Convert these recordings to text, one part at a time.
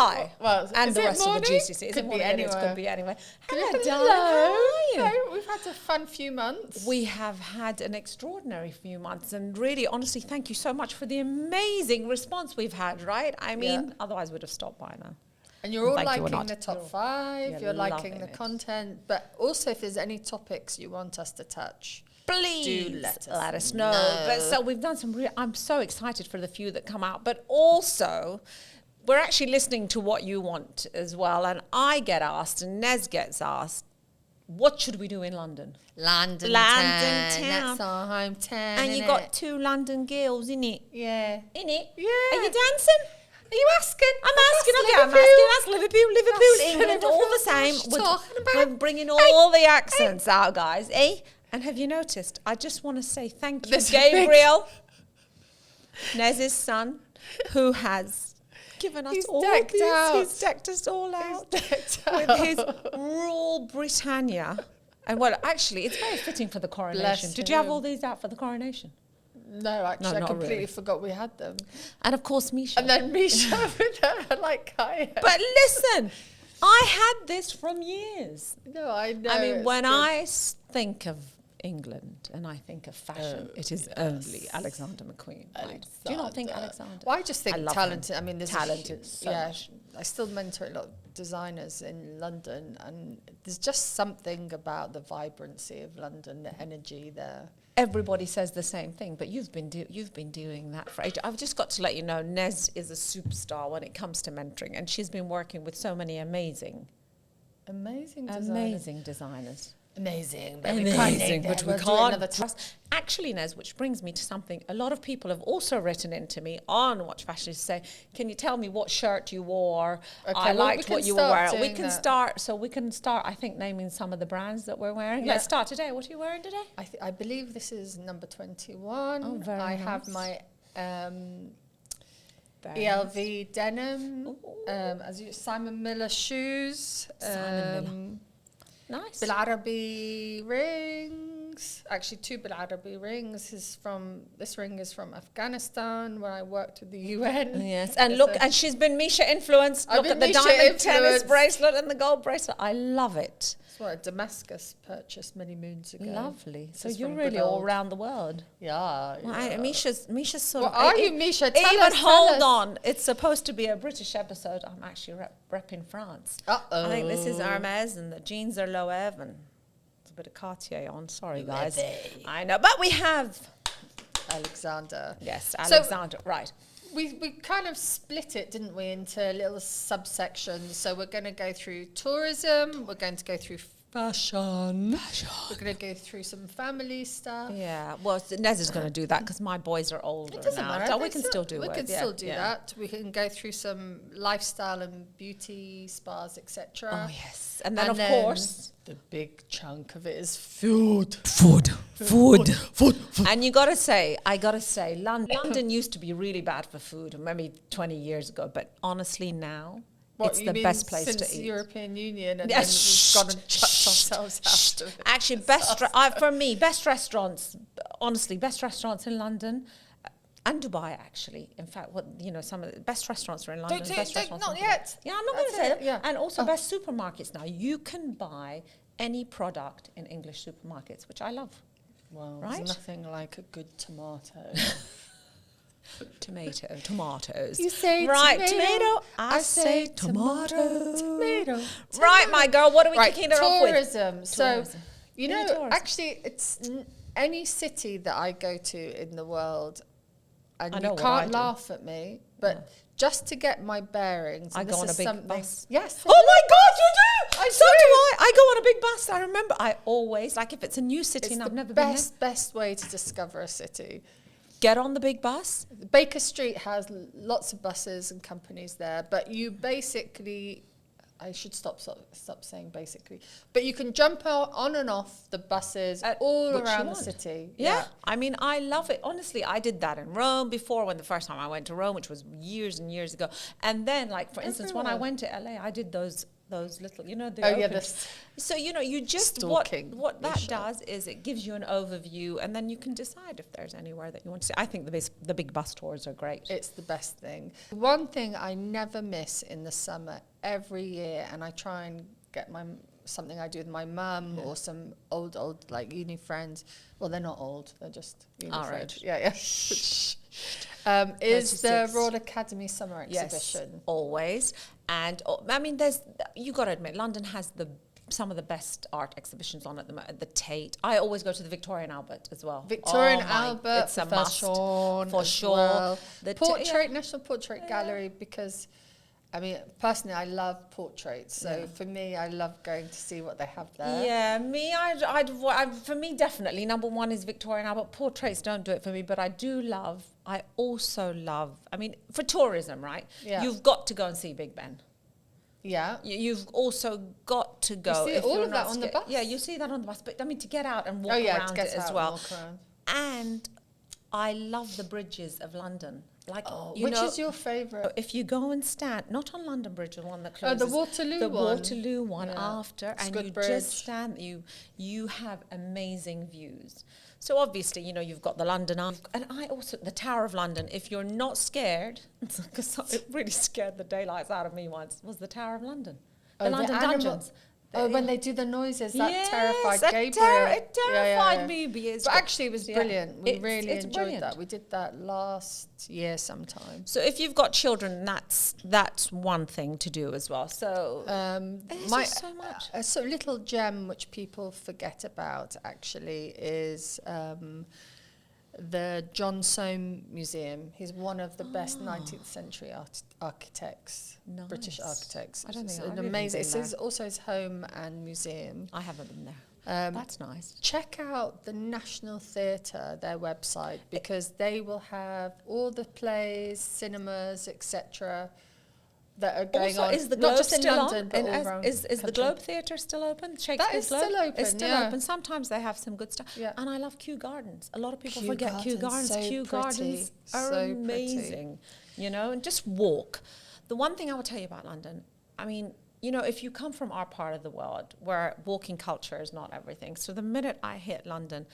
Hi. Well, and is the it rest morning? of the GCC. Is Could it be morning? It anywhere. could be anyway. Hello, Hello. darling. How are you? No, we've had a fun few months. We have had an extraordinary few months, and really, honestly, thank you so much for the amazing response we've had, right? I mean, otherwise we'd have stopped by now. And you're all Thank you, we're liking not. the top 5, you're liking the loving it. content, but also if there's any topics you want us to touch, Please do let us know. But so we've done some I'm so excited for the few that come out, but also we're actually listening to what you want as well. And I get asked, and Nez gets asked, what should we do in London? London town. That's our hometown. And you got 2 London girls, innit? Yeah. Innit? Yeah. Are you dancing? Are you asking? I'm asking, That's okay, I'm Liverpool. asking. That's Liverpool, That's England, all the same. Liverpool. What you talking about? We're bringing all the accents out, guys, eh? And have you noticed? I just want to say thank you, Gabriel, Nez's son, who has given us all decked this. out. He's decked us all out with his Rule Britannia. And well, actually, it's very fitting for the coronation. Bless Did you have him. all these out for the coronation? No, actually, No, I not completely really. forgot we had them. And of course, Misha. And then Misha with her, like, Kaya. But listen, I had this from years. No, I know. I mean, it's when good. I think of England and I think of fashion, it is only Alexander McQueen. Right? Do you not think Alexander? Well, I just think love talented. I mean, there's Talented so much. I still mentor a lot of designers in London, and there's just something about the vibrancy of London, the energy there. Everybody says the same thing, but you've been doing that for ages. I've just got to let you know, Nez is a superstar when it comes to mentoring, and she's been working with so many amazing designers. Amazing, But we can't. Actually, Nez, which brings me to something. A lot of people have also written into me on Watch Fashion to say, "Can you tell me what shirt you wore? Okay, I well, liked we what can you were start wearing." We doing can that. start. So we can start. I think naming some of the brands that we're wearing. Yeah. Let's start today. What are you wearing today? I believe this is number 21. Oh, very I nice. have my Very ELV denim, Simon Miller shoes, Simon Nice. بالعربي rings. Actually, 2 بالعربي rings. This ring is from Afghanistan, where I worked with the UN. Yes, and look, and she's been Misha influenced. I've Look been at the Misha diamond tennis influenced. bracelet and the gold bracelet. I love it. That's what a Damascus purchased many moons ago. Lovely. So This is you're from really good all old- around the world. Yeah. Well, Misha's sort What of. are you, Misha? Tell Even us, hold tell us. on. It's supposed to be a British episode. I'm actually repping France. Uh-oh. I think this is Hermes and the jeans are Loewe and it's a bit of Cartier on. Sorry, guys. Loewe. I know, but we have. Alexander. Yes, So- Alexander. Right. We kind of split it, didn't we, into little subsections. So we're going to go through tourism. We're going to go through fashion. We're going to go through some family stuff. Yeah, well, Nez is going to do that because my boys are older It doesn't now. matter. So we can still do it. We can yeah, still do yeah. that. We can go through some lifestyle and beauty spas, etc. Oh, yes. And then, of course, the big chunk of it is food. Food. And I got to say, London used to be really bad for food, maybe 20 years ago. But honestly, now, What, it's you the mean best place since to eat. European Union, and Yeah, then we've gone and chucked ourselves out of it. Actually, for me, best restaurants, honestly, best restaurants in London and Dubai, actually. In fact, some of the best restaurants are in London. Best restaurants not in Dubai. yet. Yeah, I'm not going to That's say it, that. yeah. And also best supermarkets now. You can buy any product in English supermarkets, which I love. Well, Right? there's nothing like a good tomato. Tomatoes. You say right, tomato, I say tomato. Tomato. Right, my girl, what are we Right, kicking it off with? tourism. So, Tourism. you Yeah, know, tourism. actually, it's any city that I go to in the world, and I know you what I can't do. laugh at me, but just to get my bearings, I and go this on a is big something- bus. Yes. Oh my God, you do! I So do. do I. I go on a big bus. I remember I always, like if it's a new city It's and I've the never been there, best way to discover a city. get on the big bus. Baker Street has lots of buses and companies there, but you basically, I should stop saying basically, but you can jump on and off the buses all which you around the want. city. Yeah. I mean, I love it. Honestly, I did that in Rome before when the first time I went to Rome, which was years and years ago. And then, like, for instance, when I Everywhere. went to LA, I did those those little, the so you just stalking what that does is it gives you an overview, and then you can decide if there's anywhere that you want to see. I think the big bus tours are great. It's the best thing. One thing I never miss in the summer every year, and I try and get something I do with my mum or some old like uni friends. Well, they're not old; they're just uni friends. Yeah. Is the Royal Academy Summer Exhibition. Yes, always. And you got to admit, London has some of the best art exhibitions on at the moment. The Tate. I always go to the Victorian Albert as well. Albert, it's a must for sure. Well. The National Portrait Gallery, because personally, I love portraits. So for me, I love going to see what they have there. Yeah, for me, definitely number one is Victorian Albert. Portraits don't do it for me, but I also love. For tourism, right? Yeah. You've got to go and see Big Ben. Yeah. You've also got to go. You see all of that on the bus. Yeah, you see that on the bus. But to get out and walk around it as well. And I love the bridges of London. Which is your favourite? If you go and stand, not on London Bridge, the one that closes. The Waterloo one after, and you just stand. You have amazing views. So obviously, you've got the London Eye, and the Tower of London. If you're not scared, because it really scared the daylights out of me once, was the Tower of London, the London Dungeons. When they do the noises, that terrified Gabriel. It terrified me. But actually, it was brilliant. We really enjoyed that. We did that last year sometime. So if you've got children, that's one thing to do as well. So there's so much. A little gem which people forget about actually is the John Soane Museum. He's one of the best 19th century architects, British architects. I don't think I've amazing. It's also his home and museum. I haven't been there. That's nice. Check out the National Theatre, their website, because they will have all the plays, cinemas, etc. that are going on. Is the Globe not just in London, but all around is the Globe Theatre still open? That is still open. It's still open. Sometimes they have some good stuff. Yeah. And I love Kew Gardens. A lot of people forget Kew Gardens. Kew Gardens are amazing. And just walk. The one thing I will tell you about London, if you come from our part of the world where walking culture is not everything. So the minute I hit London,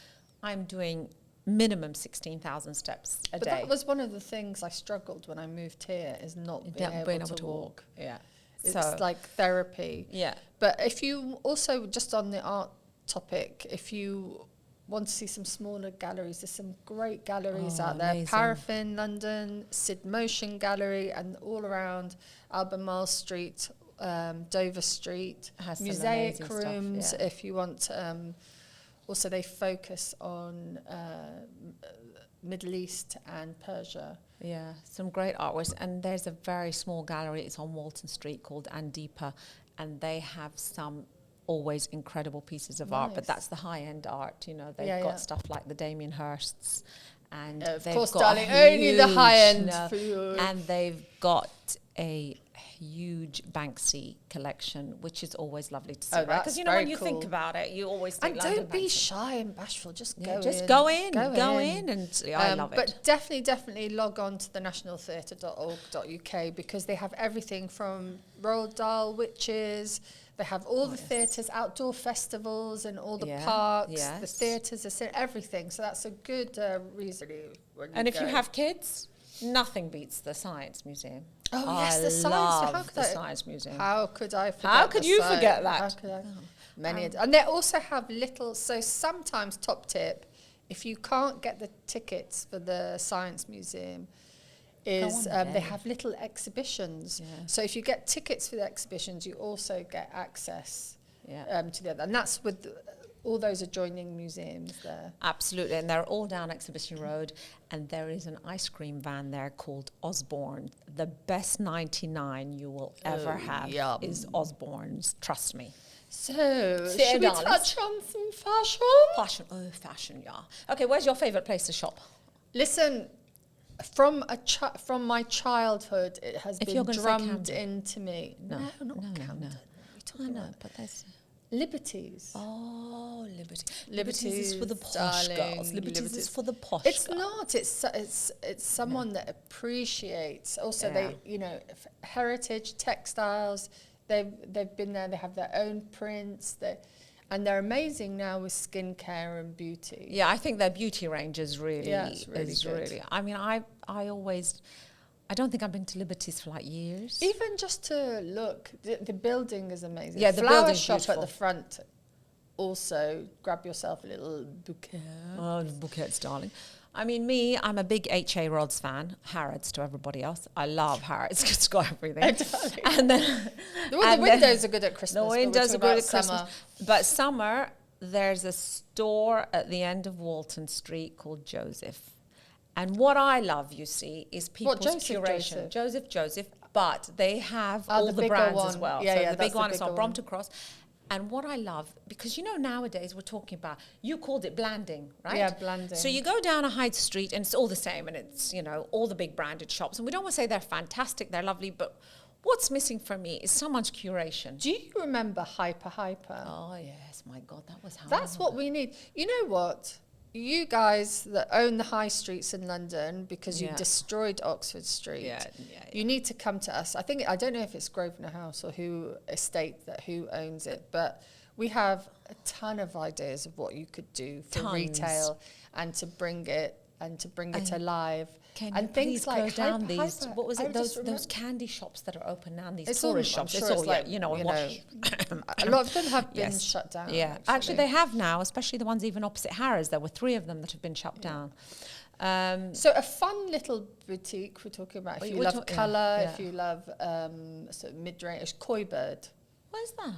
I'm doing minimum 16,000 steps a day. But that was one of the things I struggled when I moved here, is not being able to walk. Yeah. It's like therapy. Yeah. But if you also, just on the art topic, if you want to see some smaller galleries, there's some great galleries out there. Amazing. Paraffin, London, Sid Motion Gallery, and all around Albemarle Street, Dover Street, mosaic rooms if you want. Also, they focus on Middle East and Persia. Yeah, some great artworks. And there's a very small gallery, it's on Walton Street, called Andipa, and they have some always incredible pieces of art, but that's the high-end art. They've got stuff like the Damien Hirsts, and of course, darling, only the high-end for you. And they've got a huge Banksy collection, which is always lovely to see. Because when you think about it, you always think London. And don't be shy and bashful. Just go in. Just go in, and I love it. But definitely log on to the nationaltheatre.org.uk, because they have everything from Roald Dahl witches. They have all the theatres, outdoor festivals, and all the parks. The theatres, everything. So that's a good reason. And if you have kids, nothing beats the Science Museum. Oh, yes, the Science Museum. How could I forget How could you forget that? How could I? Many. And they also have so sometimes, top tip, if you can't get the tickets for the Science Museum, they have little exhibitions. Yeah. So if you get tickets for the exhibitions, you also get access to the other. And that's with all those adjoining museums there. Absolutely, and they're all down Exhibition Road, and there is an ice cream van there called Osborne. The best 99 you will ever have is Osborne's, trust me. So, should we touch on some fashion? Fashion, yeah. Okay, where's your favourite place to shop? Listen, from my childhood, it has been drummed into me. No, not Camden. I know, but there's... Liberties. Oh, Liberties is for the posh girls. Liberties is for the posh It's girls. not. It's someone that appreciates. Also, they heritage textiles, They've been there. They have their own prints. And they're amazing now with skincare and beauty. Yeah, I think their beauty range is really, it's really good. I mean, I don't think I've been to Liberty's for like years. Even just to look, the building is amazing. Yeah, the flower building's shop beautiful. at the front. Also, grab yourself a little bouquet. Oh, bouquets, darling. I mean, I'm a big H.A. Rods fan. Harrods to everybody else. I love Harrods. It's got everything. And then the windows are good at Christmas. The windows are good at Christmas. Summer. But summer, there's a store at the end of Walton Street called Joseph. And what I love, you see, is people's curation. Joseph. But they have all the brands as well. Yeah, the big one is on Brompton Cross. And what I love, because nowadays we're talking about, you called it blanding, right? Yeah, blanding. So you go down a high street and it's all the same, and it's, all the big branded shops. And we don't want to say they're fantastic, they're lovely, but what's missing for me is someone's curation. Do you remember Hyper? Oh, yes, my God, that was how. That's what we need. You know what? You guys that own the high streets in London, because you destroyed Oxford Street, you need to come to us. I don't know if it's Grosvenor House or who owns it, but we have a ton of ideas of what you could do for retail and to bring it alive. And things like down these, what was it? Those candy shops that are open now. These tourist shops. Sure it's all like, a lot of them have been shut down. Yeah, actually they have now, especially the ones even opposite Harrods. There were 3 of them that have been shut down. So a fun little boutique we're talking about. If you love colour, if you love sort of mid-range, Koi Bird. Where's that?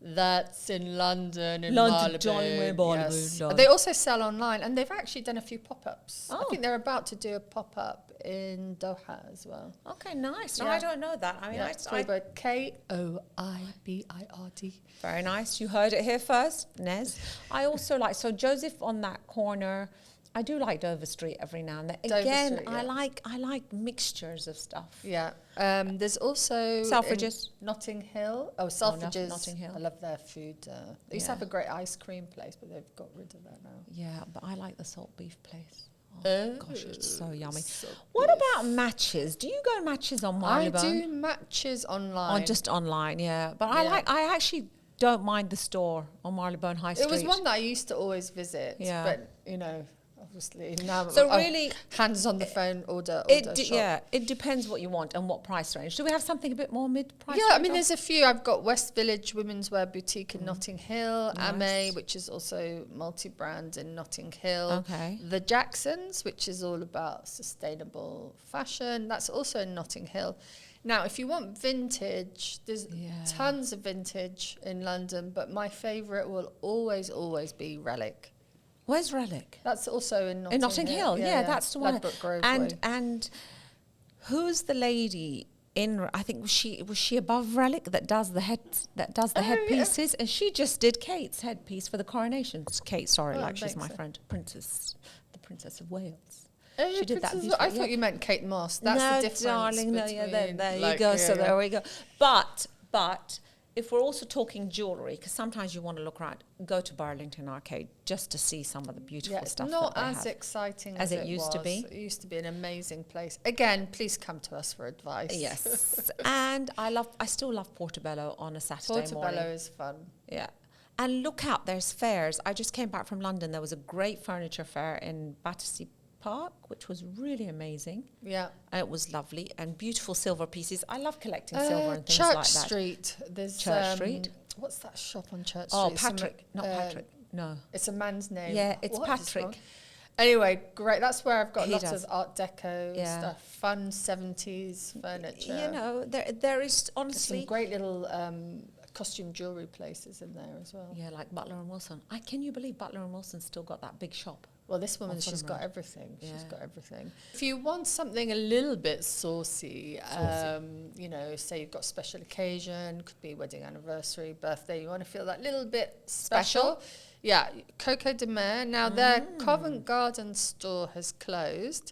That's in London, in Malibu. Yes. They also sell online, and they've actually done a few pop-ups. I think they're about to do a pop-up in Doha as well. Okay, nice. No, I don't know that. I mean, Koibird, Koibird. Very nice. You heard it here first, Nez. I also like, so Joseph on that corner. I do like Dover Street every now and then. Again, I like mixtures of stuff. Yeah. There's also Selfridges. Notting Hill. Oh, Selfridges. Notting Hill. I love their food. They used to have a great ice cream place, but they've got rid of that now. Yeah, but I like the salt beef place. Oh, gosh, it's so yummy. What about matches? Do you go to matches on Marylebone? I do matches online. Oh, just online, yeah. But I actually don't mind the store on Marylebone High Street. It was one that I used to always visit. Yeah. But, obviously now hands on the phone, order shop. It depends what you want and what price range. Do we have something a bit more mid-price? Yeah, I mean there's a few. I've got West Village Women's Wear Boutique in Notting Hill, Ame, which is also multi-brand in Notting Hill. Okay. The Jacksons, which is all about sustainable fashion, that's also in Notting Hill. Now, if you want vintage, there's tons of vintage in London, but my favourite will always be Relic. Where's Relic? That's also in Notting Hill. Yeah, that's the one. Ladbroke Grove and who's the lady in? I think was she above Relic that does the headpieces, and she just did Kate's headpiece for the coronation. Kate, sorry, she's my friend, the Princess of Wales. She did that. I thought you meant Kate Moss. That's the difference. Darling, there you go. So there we go. But if we're also talking jewellery, because sometimes you want to look around, go to Burlington Arcade just to see some of the beautiful stuff. Not as exciting as it used to be. It used to be an amazing place. Again, please come to us for advice. Yes, and I still love Portobello on a Saturday morning. Portobello is fun. Yeah, and look out, there's fairs. I just came back from London. There was a great furniture fair in Battersea Park, which was really amazing. Yeah. And it was lovely and beautiful silver pieces. I love collecting silver and things Church like that. Street. There's Church Street. What's that shop on Church Street? Oh, Patrick. Not Patrick. No. It's a man's name. Yeah, it's Patrick. Anyway, great. That's where I've got lots of Art Deco stuff. Fun 70s furniture. There is honestly... There's some great little costume jewellery places in there as well. Yeah, like Butler and Wilson. Can you believe Butler and Wilson's still got that big shop? Well, this woman, she's got everything. Yeah. She's got everything. If you want something a little bit saucy, say you've got special occasion, could be wedding anniversary, birthday, you want to feel that little bit special. Yeah, Coco de Mer. Now, their Covent Garden store has closed,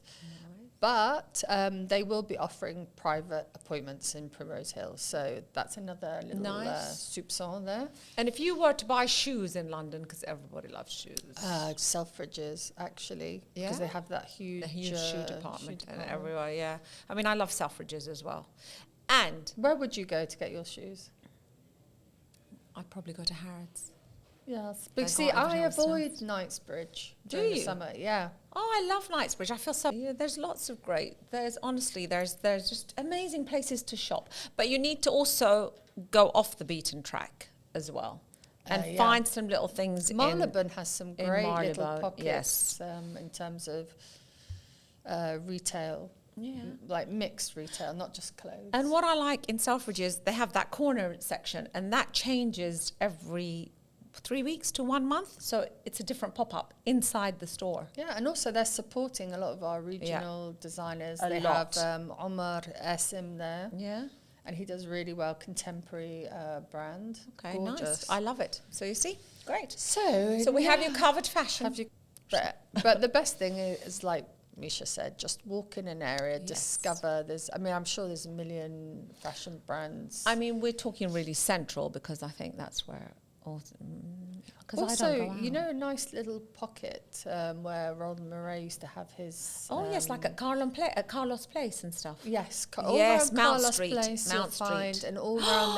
but they will be offering private appointments in Primrose Hill. So that's another little soupçon there. And if you were to buy shoes in London, because everybody loves shoes. Selfridges, actually. Because they have that huge shoe department and everywhere, I mean, I love Selfridges as well. And where would you go to get your shoes? I'd probably go to Harrods. Yes, They but see, got I everything avoid else. Knightsbridge Do during the you? summer. Yeah. Oh, I love Knightsbridge. I feel so. Yeah, there's lots of great. There's just amazing places to shop. But you need to also go off the beaten track as well, and find some little things. Marylebone has some great little Marylebone, pockets yes. in terms of retail. Yeah. Like mixed retail, not just clothes. And what I like in Selfridge is they have that corner section, and that changes every 3 weeks to 1 month. So it's a different pop-up inside the store. Yeah, and also they're supporting a lot of our regional designers. A They lot. have Omar Asim there, Yeah. and he does really well, contemporary brand. Okay, Gorgeous. nice. I love it. So you see, great. So So we have you covered fashion. Have you, but the best thing is like Misha said, just walk in an area, Yes. discover. I'm sure there's a million fashion brands. I mean, we're talking really central because I think that's where. Also, also, you know, a nice little pocket where Roland Murray used to have his. Oh yes, like at Carlos Place and stuff. Yes, Yes, yes, Mount Carlos Street, Place Mount you'll find, Street. and all around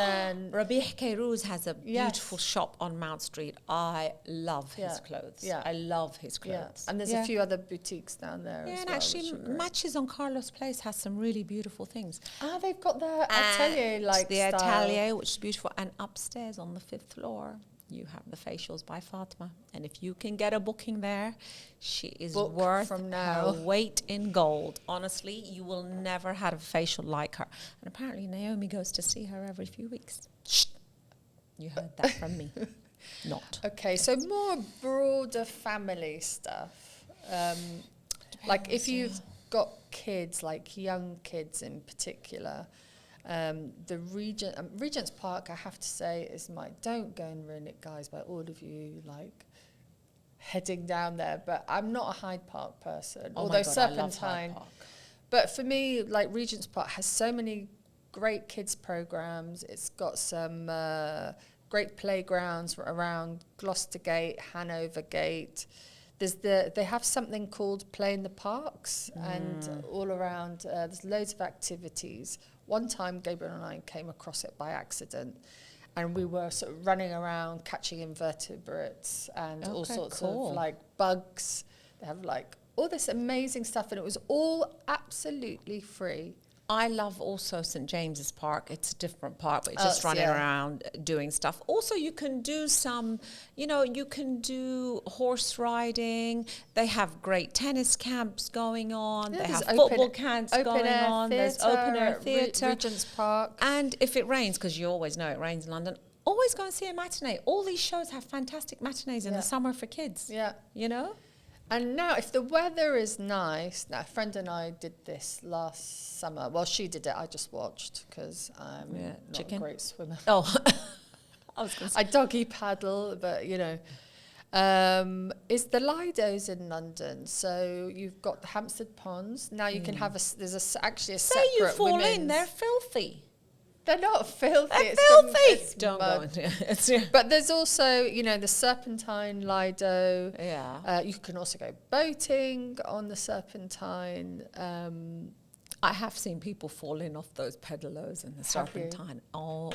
there. Rabih Kairouz has a Yes. beautiful shop on Mount Street. I love his clothes. Yeah. I love his Yeah, clothes. and there's a few other boutiques down there. Yeah, as and well, actually, which are great. Matches on Carlos Place has some really beautiful things. They've got the atelier-like the style. atelier, which is beautiful, and upstairs on the 5th floor, you have the facials by Fatima, and if you can get a booking there, she is Book worth from her now. weight in gold. Honestly, you will never have a facial like her. And apparently, Naomi goes to see her every few weeks. Shh. You heard that from me. Not. Okay, so more broader family stuff. Like if you've got kids, like young kids in particular, the Regent's Park, I have to say, is don't go and ruin it, guys, by all of you like heading down there. But I'm not a Hyde Park person, Oh although my God, I love Hyde Serpentine. Park. But for me, like Regent's Park has so many great kids programs. It's got some great playgrounds around Gloucester Gate, Hanover Gate. They have something called Play in the Parks, and all around there's loads of activities. One time, Gabriel and I came across it by accident, and we were sort of running around catching invertebrates and all sorts of like bugs. They have like all this amazing stuff, and it was all absolutely free. I love also St. James's Park. It's a different park, but it's just running around doing stuff. Also, you can do you can do horse riding. They have great tennis camps going on. Yeah, they have there's football camps going air on. There's open air theatre. Regent's Park. And if it rains, because you always know it rains in London, always go and see a matinee. All these shows have fantastic matinees in the summer for kids. Yeah. You know? And now, if the weather is nice, now a friend and I did this last summer. Well, she did it. I just watched because I'm not a great swimmer. Oh, I was going to say. I doggy paddle, but is the Lido's in London. So you've got the Hampstead Ponds. Now you can have actually a Say separate you fall women's. in, they're filthy. They're not filthy. They're it's filthy. it's Don't mud. go into But there's also, the Serpentine Lido. Yeah. You can also go boating on the Serpentine. I have seen people fall in off those pedalos in the Serpentine. Oh,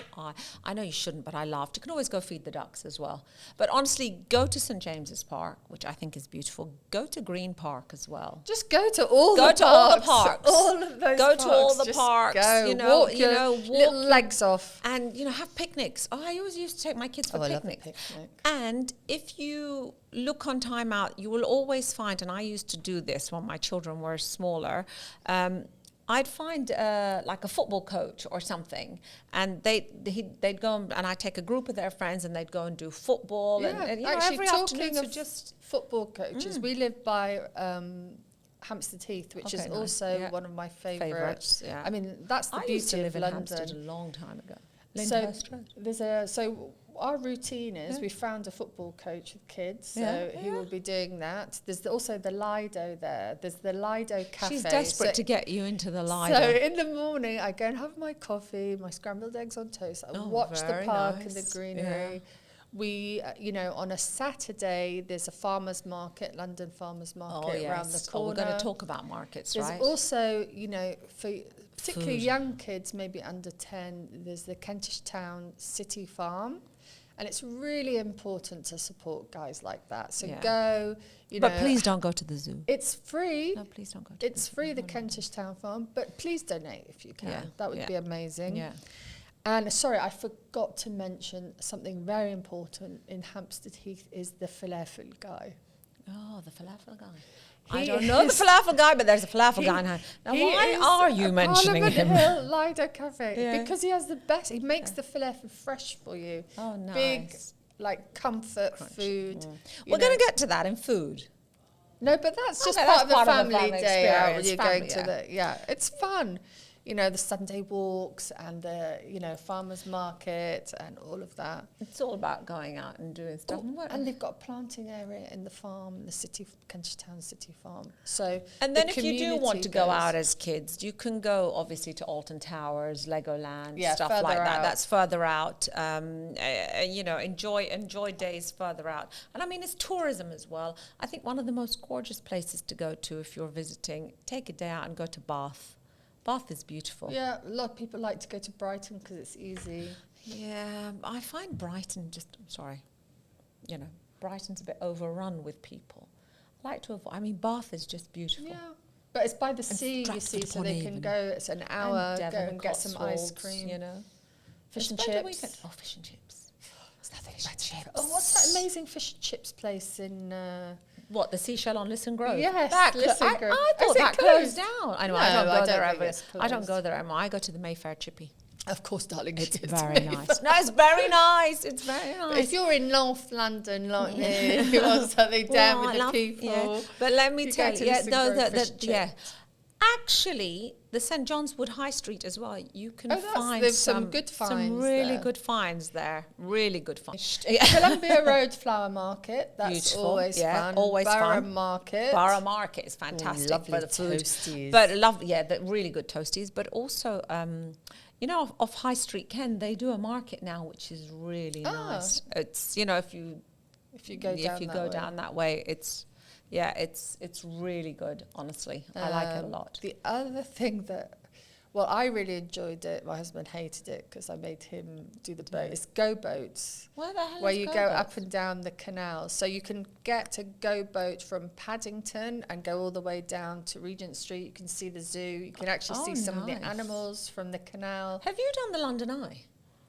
I know you shouldn't, but I laughed. You can always go feed the ducks as well. But honestly, go to St. James's Park, which I think is beautiful. Go to Green Park as well. Just go to all Go the to parks. all the parks. All of those Go parks. to all the Just parks. Go. Walk Walk little legs off. And, have picnics. Oh, I always used to take my kids for I love a picnics. picnic. And if you look on Time Out, you will always find, and I used to do this when my children were smaller, I'd find like a football coach or something, and they'd go and I'd take a group of their friends and they'd go and do football. Yeah, and actually, every talking afternoon. of football coaches, we live by Hampstead Heath, which is also one of my favourites. Yeah. I mean, that's the I beauty used to live of in London. Hampstead a long time ago. So our routine is we found a football coach with kids, so he will be doing that. There's also the Lido there. There's the Lido cafe. She's desperate to get you into the Lido. So in the morning, I go and have my coffee, my scrambled eggs on toast. I watch the park and the greenery. Yeah. We, on a Saturday, there's a farmer's market, London farmer's market around the corner. We're going to talk about markets, There's right? also, for particularly Food. young kids, maybe under 10, there's the Kentish Town City Farm. And it's really important to support guys like that. So Yeah. go, you know. But please don't go to the zoo. It's free. No, please don't go to It's free, the Kentish Town Farm, but please donate if you can. Yeah, That would be amazing. Yeah. And sorry, I forgot to mention something very important in Hampstead Heath is the falafel guy. Oh, the falafel guy. He I don't know the is- falafel guy, but there's a falafel guy in here. Now, He why is are you a mentioning Parliament him? Hill Lido Cafe Yeah. because he has the best. He makes the falafel fresh for you. Oh, nice. Big, like comfort Crunch. food. you We're going know. to get to that in food. No, but that's just Okay, part that's of the part of the family family day out when experience, you're family, going to the it's fun. You know, the Sunday walks and the, you know, farmers market and all of that. It's all about going out and doing stuff. And they've got a planting area in the farm, the city, Kentish Town City Farm. So And then the if you do want community to go goes- out as kids, you can go obviously to Alton Towers, Legoland, Yeah, stuff further like that. out. That's further out. You know, enjoy days further out. And I mean, it's tourism as well. I think one of the most gorgeous places to go to if you're visiting, take a day out and go to Bath. Bath is beautiful. Yeah, a lot of people like to go to Brighton because it's easy. Yeah, I find Brighton you know, Brighton's a bit overrun with people. I like to avoid, I mean, Bath is just beautiful. Yeah. But it's by the sea, you Stratford see, so upon they can Avon. go, it's an hour, go Devon, and get some ice Cotswolds, cream, you know. fish and Spend a chips. weekend- Oh, fish and chips. It's nothing Fish and better. chips. Oh, what's that amazing fish and chips place in... What, the Seashell on Lisson Grove? Yes, That Lisson Grove. I Is thought it that closed? closed down. I know, No, I don't I go don't there think ever. it's I don't closed. go there anymore. I go to the Mayfair Chippy. Of course, darling, It's it is very Mayfair. nice. No, it's very nice. It's very nice. If you're in North London, like me, if you want something down with the people... Yeah. But let me you tell go you, to Lisson Grove Fish and yeah. Chips. Actually, the St John's Wood High Street as well. You can find there's some good some finds really there. good finds there. Really good finds. Columbia Road Flower Market, that's Beautiful, always yeah, fun. always Borough fun. Market. Borough Market is fantastic lovely for the food. toasties. But the really good toasties. But also, you know, off High Street Ken, they do a market now, which is really nice. It's, you know, if you go down that way, it's really good. Honestly, I like it a lot. The other thing that, well, I really enjoyed it. My husband hated it because I made him do the boat. It's go boats. Where the hell Where is you Go go Boats? up and down the canal. So you can get a go boat from Paddington and go all the way down to Regent Street. You can see the zoo. You can actually see some of the nice. animals from the canal. Have you done the London Eye?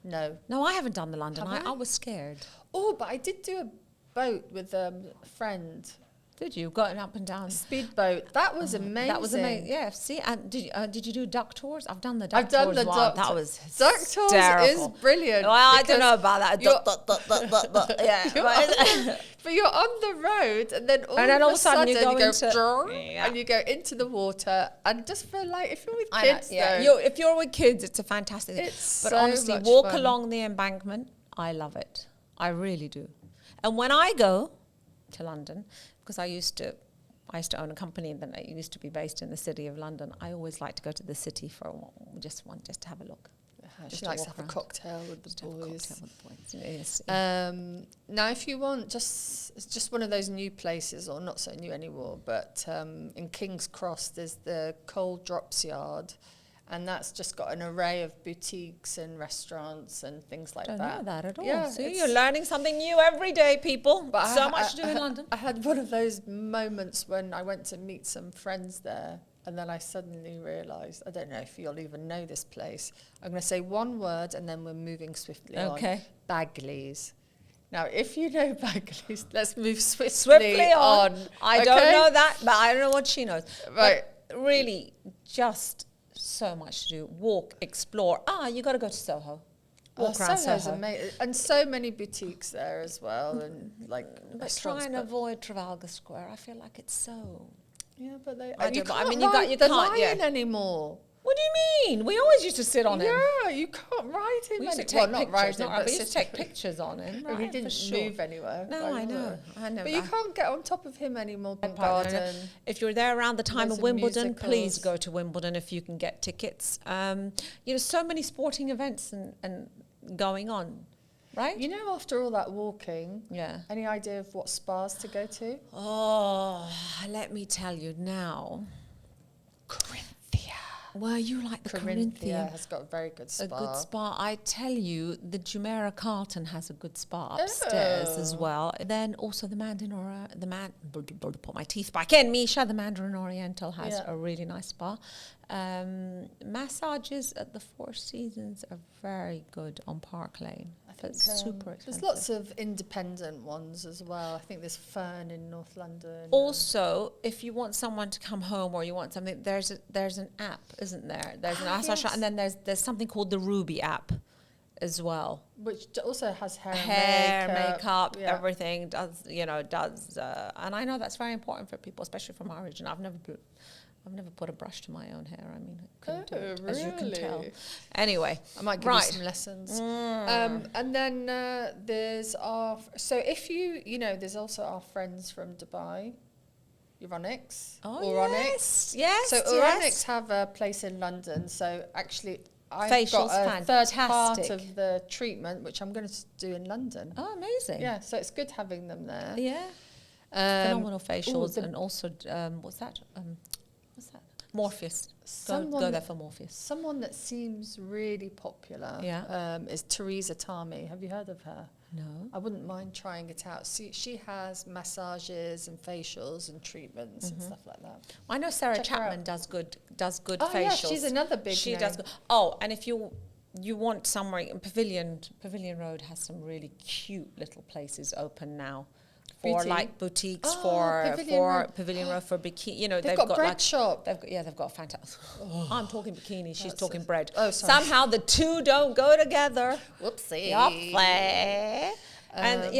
No. No, I haven't done the London Have Eye. I? I was scared. Oh, but I did do a boat with a friend. Did you? Going up and down. Speedboat. That was amazing. That was amazing. Yeah. See, and did you do duck tours? I've done the duck I've done tours. the Wow, duck. That was Duck tours hysterical. is brilliant. Well, I don't because know about that. you're- Yeah. You're but you're on the road, and then all of a sudden you go into and you go into the water, and just for like if you're with I know, kids, yeah. though, If you're with kids, it's a fantastic thing. It's but so honestly, much walk fun. along the embankment. I love it. I really do. And when I go to London, because I used to own a company that I used to be based in the city of London. I always like to go to the city for just to have a look. she to likes to walk have a around. cocktail with Just the have a boys. cocktail with the boys. Yes. Now, if you want, it's just one of those new places, or not so new anymore, but in King's Cross, there's the Coal Drops Yard, and that's just got an array of boutiques and restaurants and things like Don't that. know that at all. Yeah, See, it's- you're learning something new every day, people. But So much to do in London. I had one of those moments when I went to meet some friends there, and then I suddenly realised, I don't know if you'll even know this place. I'm going to say one word, and then we're moving swiftly on. Okay. Bagley's. Now, if you know Bagley's, let's move swiftly Swiftly on. I don't okay? know that, but I don't know what she knows. Right. But really, just so much to do. Walk, explore. You got to go to Soho. Walk around Soho's Soho. amazing, and so many boutiques there as well, and like But restaurants. try and avoid Trafalgar Square. I feel like it's so... Yeah, but I you do, but I can't mean, you ride you the can't, yeah. lion anymore. What do you mean? We always used to sit on him. Yeah, you can't ride him. We used to well, take not pictures. ride him, Not, but we used to sit- take pictures on him. But he Right, didn't for sure. move anywhere. No, I know. I know. But you can't get on top of him anymore. Part- Garden. If you're there around the time Loads of of Wimbledon, please musicals. go to Wimbledon if you can get tickets. So many sporting events and going on, right? You know, after all that walking, Yeah. any idea of what spas to go to? Oh, let me tell you now. Corinthia. Well, you like the Corinthia. has got a very good spa. A good spa. I tell you, the Jumeirah Carlton has a good spa upstairs as well. Then also the put my teeth back in. Misha, the Mandarin Oriental, has a really nice spa. Massages at the Four Seasons are very good on Park Lane. It's super expensive. There's lots of independent ones as well. I think there's Fern in North London. Also, if you want someone to come home or you want something, there's an app, isn't there? There's an massage shop, and then there's something called the Ruby app as well, which also has hair, makeup, everything. And I know that's very important for people, especially from our region. I've never put a brush to my own hair. I mean, I couldn't do it, as you can tell. Anyway, I might give you some lessons. And then there's there's also our friends from Dubai, Euronics. Oh, Euronics. Yes. So Euronics have a place in London. So actually, I've Facial's got a third part of the treatment, which I'm going to do in London. Oh, amazing. Yeah, so it's good having them there. Yeah. Phenomenal facials. And also, what's that? Morpheus. Go there for Morpheus. Someone that seems really popular is Teresa Tami. Have you heard of her? No. I wouldn't mind trying it out. She has massages and facials and treatments and stuff like that. I know Sarah Chapman does good facials. Yeah, she's another big She name. does good. Oh, and if you want somewhere, Pavilion Road has some really cute little places open now. For like boutiques, for Pavilion Road, for bikini, they've got bread shop. They've got fantastic. I'm talking bikini. She's talking bread. Oh, sorry. Somehow the two don't go together. Whoopsie. And are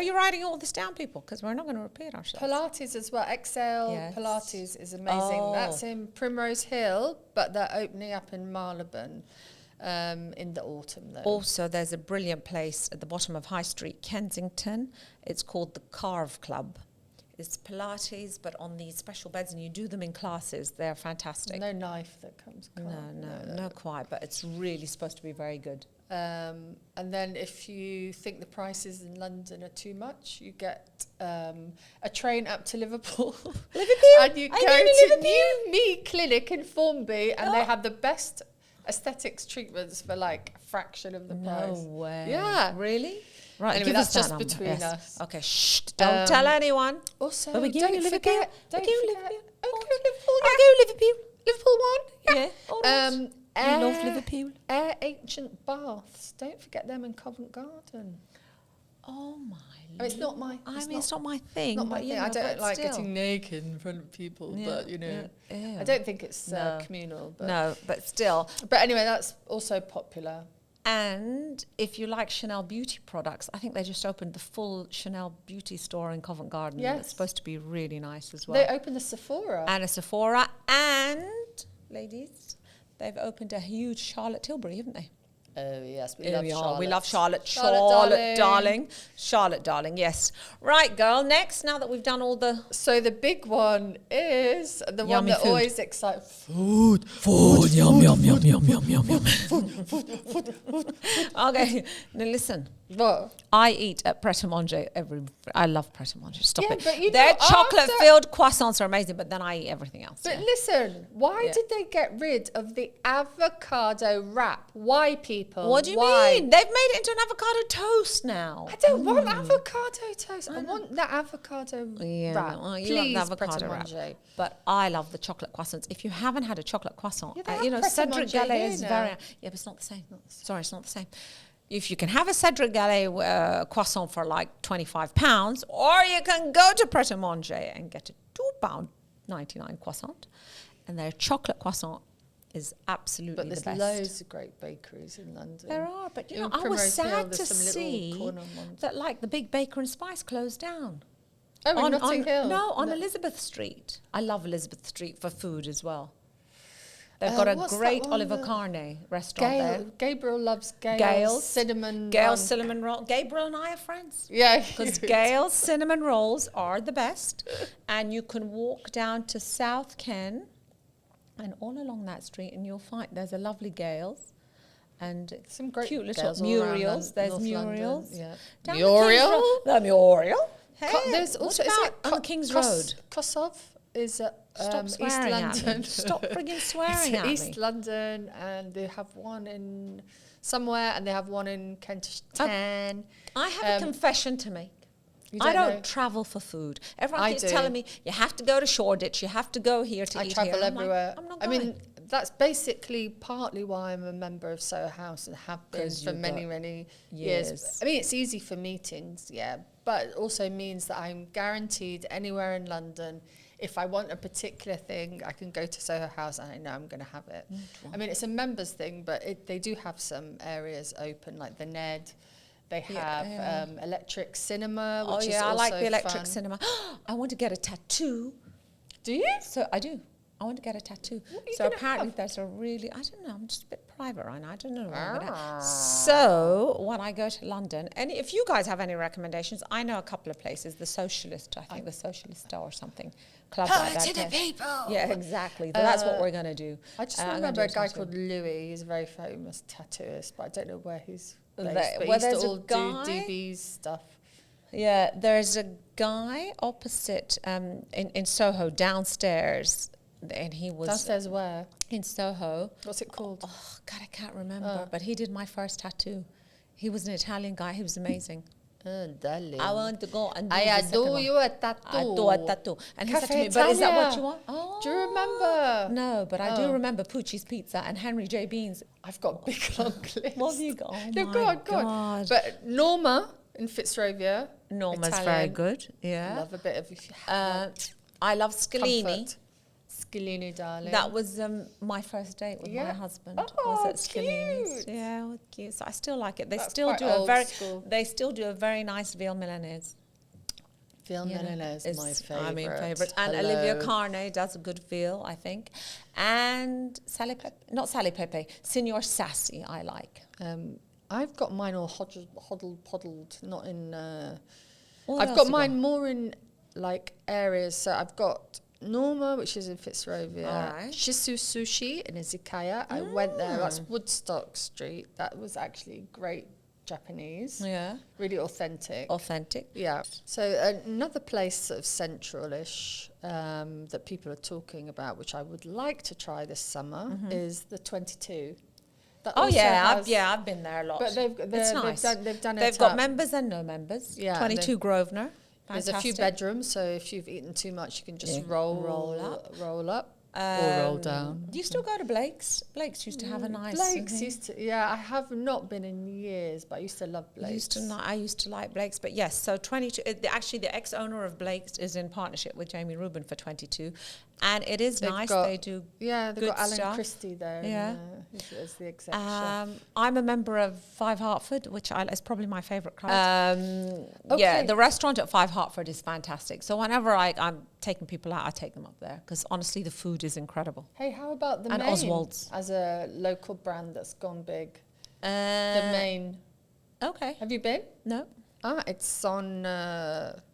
you writing all this down, people? Because we're not going to repeat ourselves. Pilates as well. Excel Pilates is amazing. That's in Primrose Hill, but they're opening up in Marylebone. In the autumn, though. Also, there's a brilliant place at the bottom of High Street, Kensington. It's called the Carve Club. It's Pilates, but on these special beds, and you do them in classes. They're fantastic. No knife that comes. No, quite. But it's really supposed to be very good. And then, if you think the prices in London are too much, you get a train up to Liverpool. And you go to New Me Clinic in Formby, and they have the best aesthetics treatments for like a fraction of the price. No way. Yeah. Really? Right. Anyway, that's just between us. Okay. Shh. Don't tell anyone. Also, but we're going to Liverpool. Liverpool one. Yeah. All right. We love Liverpool. Air Ancient Baths. Don't forget them in Covent Garden. Oh my. It's not my. It's not my thing. Not my thing. I don't like getting naked in front of people, but I don't think it's communal. But no, but still. But anyway, that's also popular. And if you like Chanel beauty products, I think they just opened the full Chanel beauty store in Covent Garden. Yes. It's supposed to be really nice as well. They opened a Sephora. And ladies, they've opened a huge Charlotte Tilbury, haven't they? Oh, yes, we love Charlotte. We love Charlotte. Charlotte, darling. Charlotte, darling, yes. Right, girl, next, now that we've done all the... So the big one is the one that always excites... Food, yum, yum, yum, yum, yum, yum, yum. Food. Okay, now listen. What? I eat at Pret-a-Manger I love Pret-a-Manger. Stop it. But their chocolate-filled croissants are amazing, but then I eat everything else. But listen, why did they get rid of the avocado wrap? Why, people? What do you mean? They've made it into an avocado toast now. I don't want avocado toast. I want the avocado wrap. Well, you please, love the avocado wrap. But I love the chocolate croissants. If you haven't had a chocolate croissant, Cedric Gallet is very... Yeah, but it's not the same. Sorry, it's not the same. If you can have a Cedric Gallet croissant for like £25, or you can go to Pret-a-Manger and get a £2.99 croissant, and their chocolate croissant is absolutely the best. But there's loads of great bakeries in London. There are, but I was sad to see that like the big Baker and Spice closed down. Oh, in Notting Hill? No, on Elizabeth Street. I love Elizabeth Street for food as well. They've got a great Oliver Carne restaurant there. Gabriel loves Gail's cinnamon. Gail's cinnamon roll. Gabriel and I are friends. Yeah. Because Gail's cinnamon rolls are the best. And you can walk down to South Ken and all along that street and you'll find there's a lovely Gail's. And some great cute little Muriel's. There's Muriel's. Yeah. Muriel? The Muriel. Hey, there's also on the King's Road. Kosov. is Stop East swearing at me. London. Stop frigging swearing at East me. London, and they have one in somewhere, and they have one in Kentish Town. I have a confession to make. I don't travel for food. Everyone keeps telling me, you have to go to Shoreditch, you have to go here to eat here. I travel everywhere. I'm not going. I mean, that's basically partly why I'm a member of Soho House and have been for many, many years. I mean, it's easy for meetings, but it also means that I'm guaranteed anywhere in London, if I want a particular thing, I can go to Soho House and I know I'm going to have it. I mean, it's a members thing, but they do have some areas open, like the Ned. They have electric cinema, which is also I like the electric fun. cinema. I want to get a tattoo. Do you? So I do. I want to get a tattoo. So apparently there's a really, I don't know, I'm just a bit private right now. I don't know what I'm gonna. So when I go to London, and if you guys have any recommendations, I know a couple of places. The Socialist, I think the Socialist Store or something. Club like that. To the people. Yeah, exactly. That's what we're gonna do. I just remember a guy called Louis. He's a very famous tattooist, but I don't know where he's based. But he used to all do DB's stuff. Yeah, there's a guy opposite in Soho downstairs. And he was downstairs where? In Soho. What's it called? Oh God, I can't remember. But he did my first tattoo. He was an Italian guy. He was amazing. Darling. I want to go and do I do you a tattoo. I do a tattoo. And he said to me, Cafe but is that what Italia. you want? Oh. Do you remember? No, but I do remember Pucci's Pizza and Henry J. Bean's. I've got big long list. What have you got? Oh no, my go on. But Norma in Fitzrovia. Norma's Italian. very good. Yeah. Love a bit of I love Scalini. Comfort. Scalini, darling. That was my first date with my husband. Oh, was at Scalini's. cute. Yeah, cute. So I still like it. They That's still quite do old school. They still do a very nice veal milanese. Veal milanese is my favourite. I mean, favourite. And Olivia Carne does a good veal, I think. And Sally Pepe, not Sally Pepe, Signor Sassy, I like. I've got mine all hoddled, not in. What I've else got you mine more in like areas. So I've got Norma, which is in Fitzrovia. Alright. Shisu Sushi in Izakaya. I went there. That's Woodstock Street. That was actually great Japanese. Yeah. Really authentic. Authentic. Yeah. So another place sort of central-ish that people are talking about, which I would like to try this summer, is the 22. That Oh also yeah, has- I've been there a lot. But it's nice. They've done They've it got up. members and no members. Yeah, 22 Grosvenor. There's a few Fantastic. bedrooms, so if you've eaten too much, you can just roll up, or roll down. Do you still go to Blake's? Blake's used to have a nice. Blake's used to, I have not been in years, but I used to love Blake's. I used to like Blake's, but yes. So 22. Actually, the ex-owner of Blake's is in partnership with Jamie Rubin for 22, and it is nice. They do. Yeah, they've got Alan stuff. Christie there. Yeah, as the exec chef. I'm a member of 5 Hertford, which is probably my favourite club. Yeah, the restaurant at 5 Hertford is fantastic. So whenever I'm taking people out, I take them up there because honestly, the food is incredible. Hey, how about the and Maine Oswald's as a local brand that's gone big? The Maine. Okay. Have you been? No. It's on.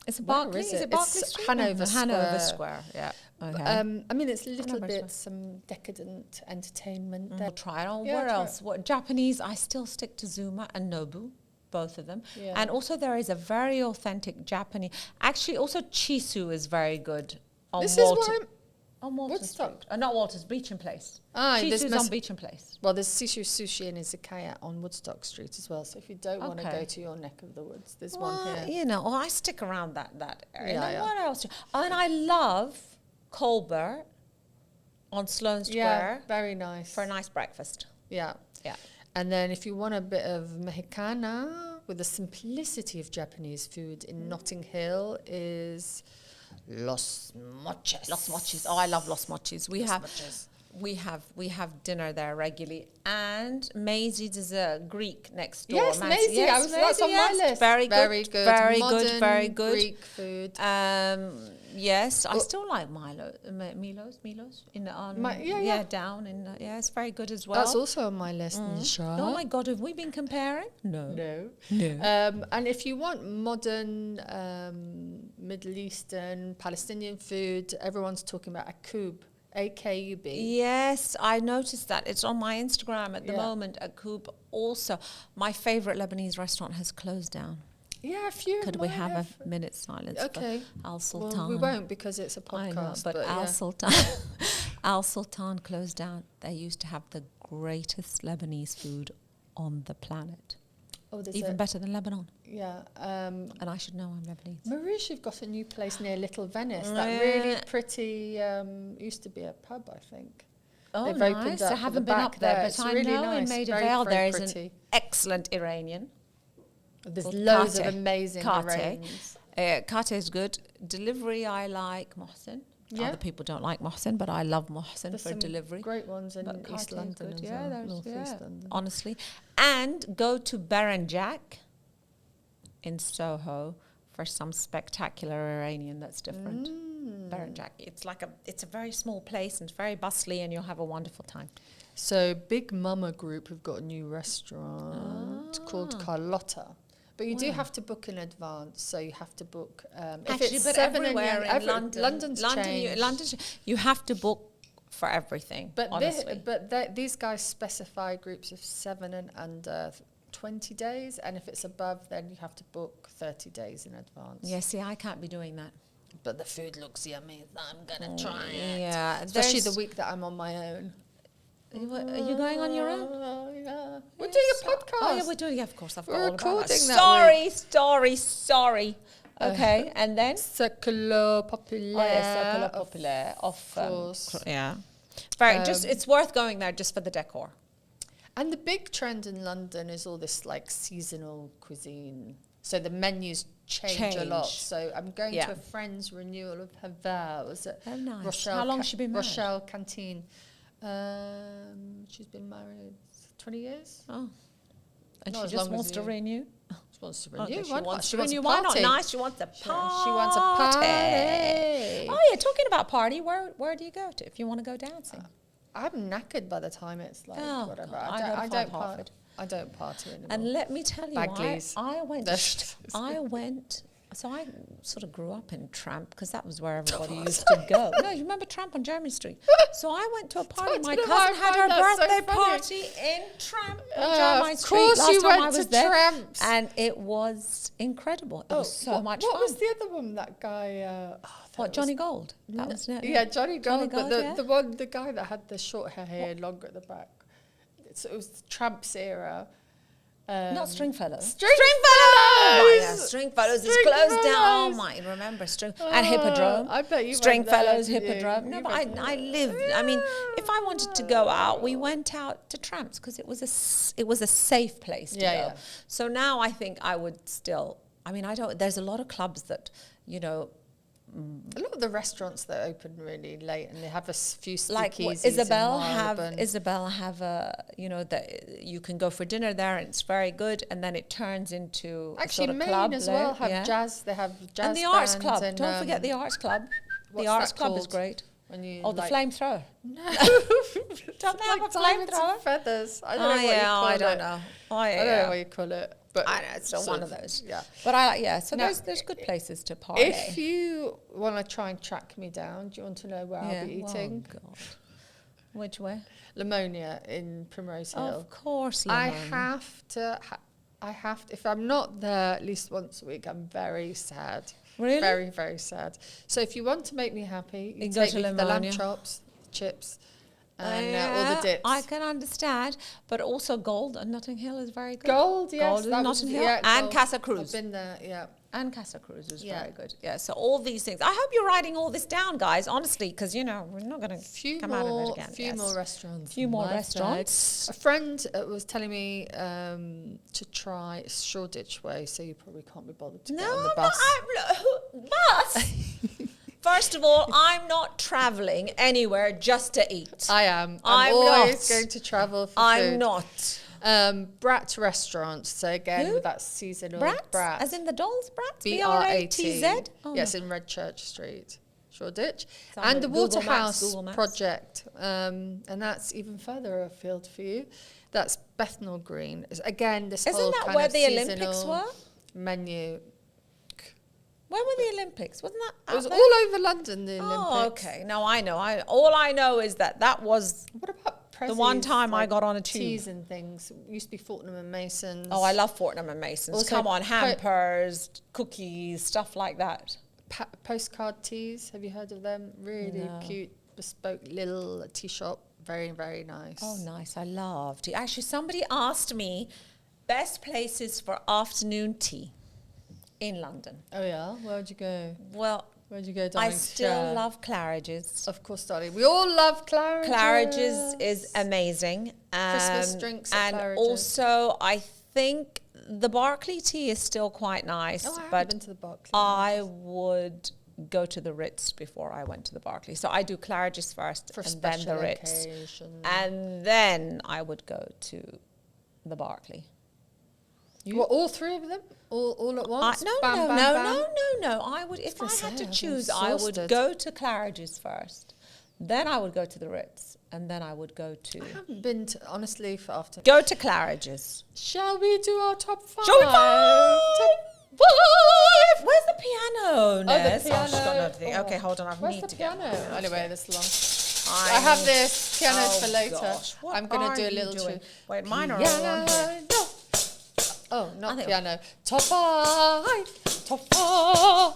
It's a Berkeley. Is it Berkeley It's Street? Hanover Square. Hanover Square. Yeah. Okay. I mean, it's a little Hanover bit Square. some decadent entertainment there. We'll try it on. Yeah, Where try else? What Japanese? I still stick to Zuma and Nobu, both of them. Yeah. And also there is a very authentic Japanese. Actually, also Chisu is very good. On This Walton, is where I'm. on Walton Woodstock. Street. Not Walton's, Beecham Place. This Chisu's must- on Beecham Place. Well, there's Sishu Sushi and Izakaya on Woodstock Street as well. So if you don't want to Okay. go to your neck of the woods, there's Well, one here. you know, I stick around that area. Yeah, Now, yeah. what else? And I love Colbert on Sloane Square Yeah, very nice. for a nice breakfast. Yeah. Yeah. And then if you want a bit of Mexicana with the simplicity of Japanese food in Notting Hill is Los Moches. Los Moches. Oh, I love Los Moches. We Los have Moches. we have dinner there regularly. And Maisie's is a Greek next door. Yes, Maisie. That's on my list. Very good. Very good. Very Modern good. Very good. Greek food. Yes, I still like Milos in down in it's very good as well. That's also on my list, Misha. Oh my God, have we been comparing? No. No. And if you want modern Middle Eastern, Palestinian food, everyone's talking about Akub, A-K-U-B. Yes, I noticed that. It's on my Instagram at the Yeah. moment. Akub also. My favorite Lebanese restaurant has closed down. Yeah, a few. Could we have a minute's silence Okay. for Al Sultan? Well, we won't because it's a podcast. I know, but Al Sultan, Al Sultan closed down. They used to have the greatest Lebanese food on the planet. Oh, there's Even better than Lebanon. Yeah. And I should know I'm Lebanese. Maurice, you've got a new place near Little Venice. That really pretty, used to be a pub, I think. Oh, They've nice. opened I up haven't been up there, but It's I really know nice. in Maida Very, Vale very there is pretty. an excellent Iranian. There's called loads of Kate. amazing Kate. Iranians. Kate is good. Delivery, I like Mohsen. Yeah. Other people don't like Mohsen, but I love Mohsen There's for some delivery. great ones in But East Kate is London good. as Yeah, well. there's North East London. honestly. And go to Jack in Soho for some spectacular Iranian that's different. Jack. It's a very small place and it's very bustly, and you'll have a wonderful time. So Big Mama Group have got a new restaurant called Carlotta. But you do have to book in advance, so you have to book. Actually, but everywhere in London, London's changed. London, you have to book for everything. But honestly, these guys specify groups of 7 and under 20 days, and if it's above, then you have to book 30 days in advance. yeah. See, I can't be doing that. But the food looks yummy. I'm gonna try it. Yeah, Especially the week that I'm on my own. Are you going on your own? Yeah. We're doing a podcast. Oh yeah, we're doing. Yeah, of course, I've got We're all about recording that. Sorry. Okay, and then Circulo Populaire. Oh yeah, Circulo Populaire of course. yeah. Very just it's worth going there just for the decor. And the big trend in London is all this like seasonal cuisine. So the menus change a lot. So I'm going to a friend's renewal of her vows at nice. Rochelle. How long has she been married? Rochelle Canteen. She's been married 20 years. Oh, and Not she as just long wants as to you. renew. She wants to Okay, renew. she wants to a renew. Why not? party. Nice. She wants a party. She wants a party. Oh yeah, talking about party, where do you go to if you want to go dancing? I'm knackered by the time it's like whatever. God, I don't party. I don't party anymore. And let me tell you, Bagleys. I went. So I sort of grew up in Tramp because that was where everybody used to go. No, you remember Tramp on Jermyn Street? So I went to a party. My cousin had her birthday party in Tramp on Jermyn Street. Of course, last you time I went was to there, Tramps. and it was incredible. It was so much fun. What was the other one? That guy. What, Johnny Gold? That was Yeah, Johnny Gold. But yeah. the guy that had the short hair longer at the back. So it was Tramp's era. Not Stringfellows. Stringfellows! Yeah, Stringfellows is closed down. Oh my, remember and Hippodrome. I bet you Stringfellows, went there, Hippodrome. No, but I lived. I mean, if I wanted to go out, we went out to Tramps because it was a safe place to go. Yeah. So now I think I would still. I mean, I don't. There's a lot of clubs that, you know. A lot of the restaurants that open really late, and they have a few speakeasies. Like Isabel have a, you know, that you can go for dinner there and it's very good, and then it turns into actually a sort of Maine club as well have jazz. They have jazz and the arts bands club. and, Don't forget the arts club. what's The arts that club is called? great. When you The flamethrower. No, Don't they have a diamonds and flamethrower? feathers. I don't know what you call I it. don't know. I don't know what you call it. But I know, it's still sort one of those. Yeah. But I like, so Now, there's good places to party. If you want to try and track me down, do you want to know where I'll be eating? Oh God. Which way? Lamonia in Primrose Hill. Of course, I Lemon. have to. If I'm not there at least once a week, I'm very sad. Really? Very, very sad. So if you want to make me happy, you go take to me to the lamb Lamonia. chops, chips, and all the dips. I can understand, but also Gold and Notting Hill is very good. Gold, yes. Gold that in was- Notting Hill yeah, and Gold. Casa Cruz. I've been there, yeah. And Casa Cruz is Yeah. very good. Yeah, so all these things. I hope you're writing all this down, guys, honestly, because, you know, we're not going to come out of it again. Few more restaurants. Few more My restaurants. side. A friend was telling me to try Shoreditch Way, so you probably can't be bothered to get on the bus. Bus? First of all, I'm not travelling anywhere just to eat. I am. I'm always not. going to travel for I'm food. not. Brat restaurants. So again, Who? with that seasonal Brat? As in the dolls, Brat? BRAT. BRATZ? Oh, Yes, no. in Redchurch Street, Shoreditch. So And the Google Maps, Waterhouse Google Maps. project. And that's even further afield for you. That's Bethnal Green. Again, this Isn't whole that kind where of the Olympics seasonal were? menu. When were the Olympics? Wasn't that It was out there? all over London, the Olympics. Oh, okay. No, I know. All I know is that was What about the one time I got on a tube. Teas and things. It used to be Fortnum and Masons. Oh, I love Fortnum and Masons. Also Come on, hampers, cookies, stuff like that. Postcard teas. Have you heard of them? Really cute, bespoke little tea shop. Very, very nice. Oh, nice. I love tea. Actually, somebody asked me best places for afternoon tea in London. Oh, yeah? Where'd you go? Well, Where'd you go, darling? I still love Claridge's. Of course, darling. We all love Claridge's. Claridge's is amazing. Christmas drinks at and Claridge's. also, I think the Barclay tea is still quite nice. Oh, I haven't but been to the Barclay. I would go to the Ritz before I went to the Barclay. So I do Claridge's first For and then the special Ritz. occasion. And then I would go to the Barclay. Well, all three of them? All at once? No. I would, if I had to choose, I would go to Claridge's first. Then I would go to the Ritz. And then I would go to... I haven't been to, honestly, for after... Go to Claridge's. Shall we do our top 5? Shall we five? Five! Where's the piano, Nez? the piano. she's got another thing. Okay, hold on. I Where's need the to piano? get... Anyway, this long. I have this. Piano's for later. Gosh, what I'm going are to do a you little doing? tune. Wait, mine are all on here. Oh, not think- piano. Top 5. Top 5.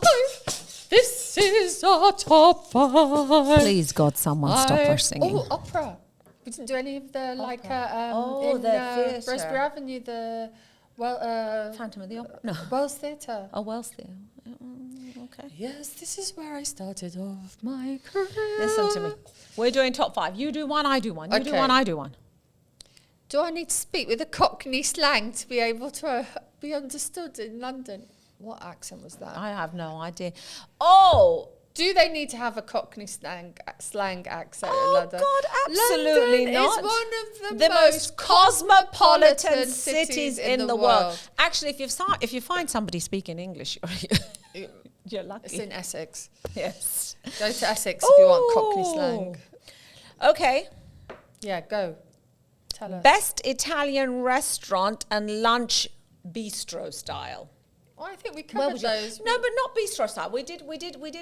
This is our top 5. Please, God, someone stop her singing. Oh, opera. We didn't do any of the, like, Oh, in the theatre. Rosebery Avenue, Phantom of the Opera? No. Wells Theatre. Oh, Wells Theatre. Okay. Yes, this is where I started off my career. Listen to me. We're doing top 5. You do one, I do one. You do Okay. one, I do one. Do I need to speak with a Cockney slang to be able to be understood in London? What accent was that? I have no idea. Oh! Do they need to have a Cockney slang accent in London? God, absolutely London not. is one of the most cosmopolitan cosmopolitan cities in the world. Actually, if you find somebody speaking English, you're lucky. It's in Essex. Yes. Go to Essex if you want Cockney slang. Okay. Yeah, go. Tell us. Best Italian restaurant and lunch bistro style. Oh, I think we Where covered would you- those. No, but not bistro style. We did